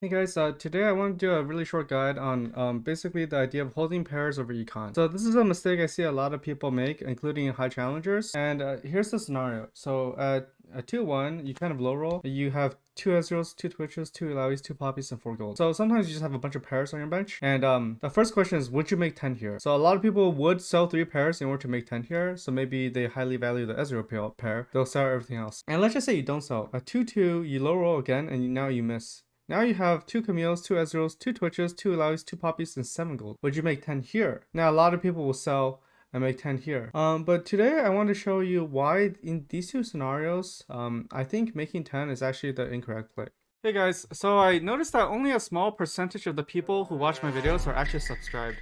Hey guys, today I want to do a really short guide on basically the idea of holding pairs over econ. So this is a mistake I see a lot of people make, including high challengers. And here's the scenario. So at 2-1, you kind of low roll. You have 2 Ezreals, 2 Twitches, 2 Ilaris, 2 Poppies, and 4 gold. So sometimes you just have a bunch of pairs on your bench. And the first question is, would you make 10 here? So a lot of people would sell 3 pairs in order to make 10 here. So maybe they highly value the Ezreal pair. They'll sell everything else. And let's just say you don't sell. At 2-2, you low roll again, and now you miss. Now you have 2 Camille's, 2 Ezreals, 2 Twitches, 2 Ilaris, 2 Poppies, and 7 gold. Would you make 10 here? Now a lot of people will sell and make 10 here. But today I want to show you why in these two scenarios, I think making 10 is actually the incorrect play. Hey guys, so I noticed that only a small percentage of the people who watch my videos are actually subscribed.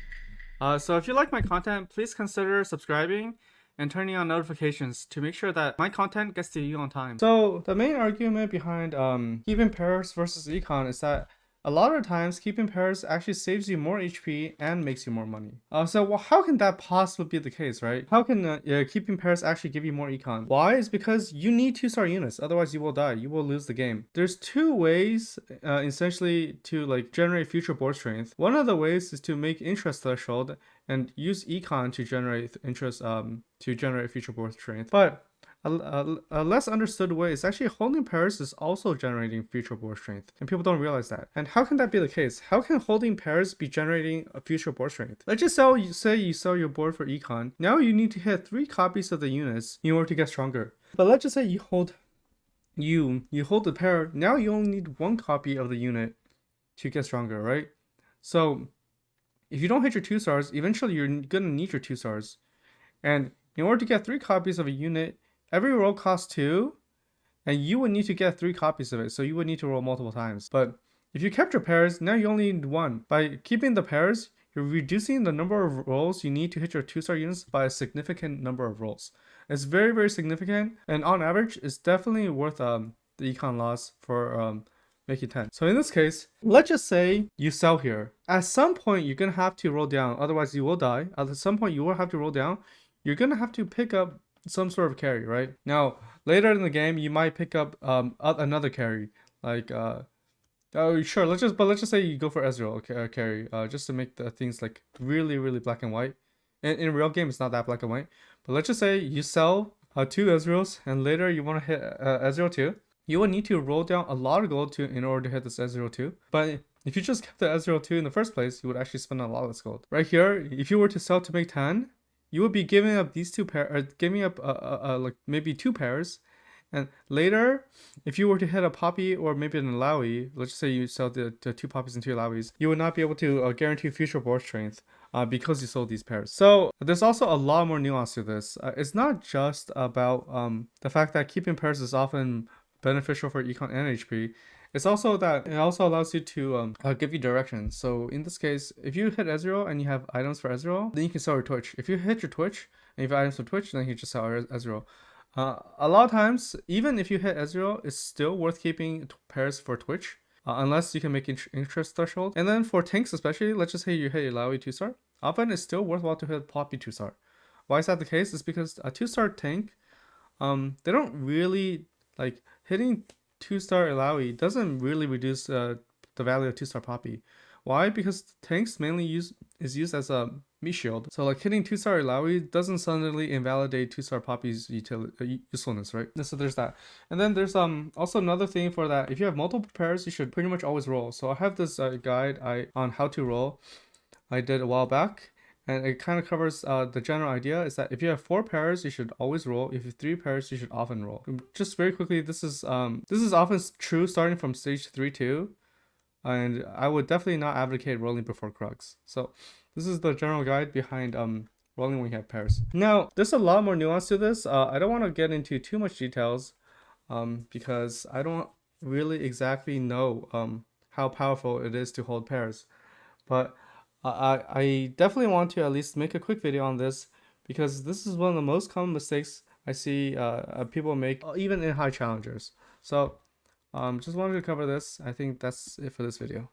So if you like my content, please consider subscribing and turning on notifications to make sure that my content gets to you on time. So the main argument behind keeping pairs versus econ is that a lot of times keeping pairs actually saves you more HP and makes you more money. How can that possibly be the case, right? How can keeping pairs actually give you more econ? Why? Is because you need 2-star units, otherwise you will die. You will lose the game. There's two ways essentially to like generate future board strength. One of the ways is to make interest threshold and use econ to generate interest to generate future board strength. But a less understood way is actually holding pairs is also generating future board strength, and people don't realize that. And how can that be the case? How can holding pairs be generating a future board strength? Let's just say you sell your board for econ. Now you need to hit 3 copies of the units in order to get stronger. But let's just say you hold the pair. Now you only need 1 copy of the unit to get stronger, right? So if you don't hit your 2 stars, eventually you're gonna need your 2 stars. And in order to get 3 copies of a unit, every roll costs 2, and you would need to get 3 copies of it, so you would need to roll multiple times. But if you kept your pairs, now you only need 1. By keeping the pairs, you're reducing the number of rolls you need to hit your 2-star units by a significant number of rolls. It's very, very significant, and on average, it's definitely worth the econ loss for making 10. So in this case, let's just say you sell here. At some point, you're gonna have to roll down, otherwise you will die. At some point, you will have to roll down. You're gonna have to pick up some sort of carry, right? Now, later in the game, you might pick up another carry, like oh sure, let's just say you go for Ezreal carry, just to make the things like really, really black and white. In real game, it's not that black and white, but let's just say you sell 2 Ezreals, and later you want to hit Ezreal 2. You will need to roll down a lot of gold in order to hit this Ezreal 2. But if you just kept the Ezreal 2 in the first place, you would actually spend a lot less gold. Right here, if you were to sell to make 10, you would be giving up these 2 pairs, or giving up like maybe 2 pairs. And later, if you were to hit a Poppy or maybe an Illaoi, let's just say you sell the 2 Poppies and 2 Illawis, you would not be able to guarantee future board strength because you sold these pairs. So there's also a lot more nuance to this. It's not just about the fact that keeping pairs is often beneficial for econ and HP. It's also that it also allows you to give you direction. So in this case, if you hit Ezreal and you have items for Ezreal, then you can sell your Twitch. If you hit your Twitch and you have items for Twitch, then you just sell Ezreal. A lot of times, even if you hit Ezreal, it's still worth keeping pairs for Twitch, unless you can make interest threshold. And then for tanks especially, let's just say you hit Illaoi 2-star, often it's still worthwhile to hit Poppy 2-star. Why is that the case? It's because a 2-star tank, they don't really, like, hitting 2-star Illaoi doesn't really reduce the value of 2-star Poppy. Why? Because tanks mainly is used as a meat shield. So like hitting 2-star Illaoi doesn't suddenly invalidate 2-star Poppy's usefulness, right? So there's that. And then there's also another thing for that. If you have multiple pairs, you should pretty much always roll. So I have this guide on how to roll I did a while back. And it kind of covers the general idea is that if you have 4 pairs, you should always roll. If you have 3 pairs, you should often roll. Just very quickly, this is often true starting from stage 3-2. And I would definitely not advocate rolling before Krugs. So this is the general guide behind rolling when you have pairs. Now, there's a lot more nuance to this. I don't want to get into too much details because I don't really exactly know how powerful it is to hold pairs. But I definitely want to at least make a quick video on this because this is one of the most common mistakes I see people make, even in high challengers. So just wanted to cover this. I think that's it for this video.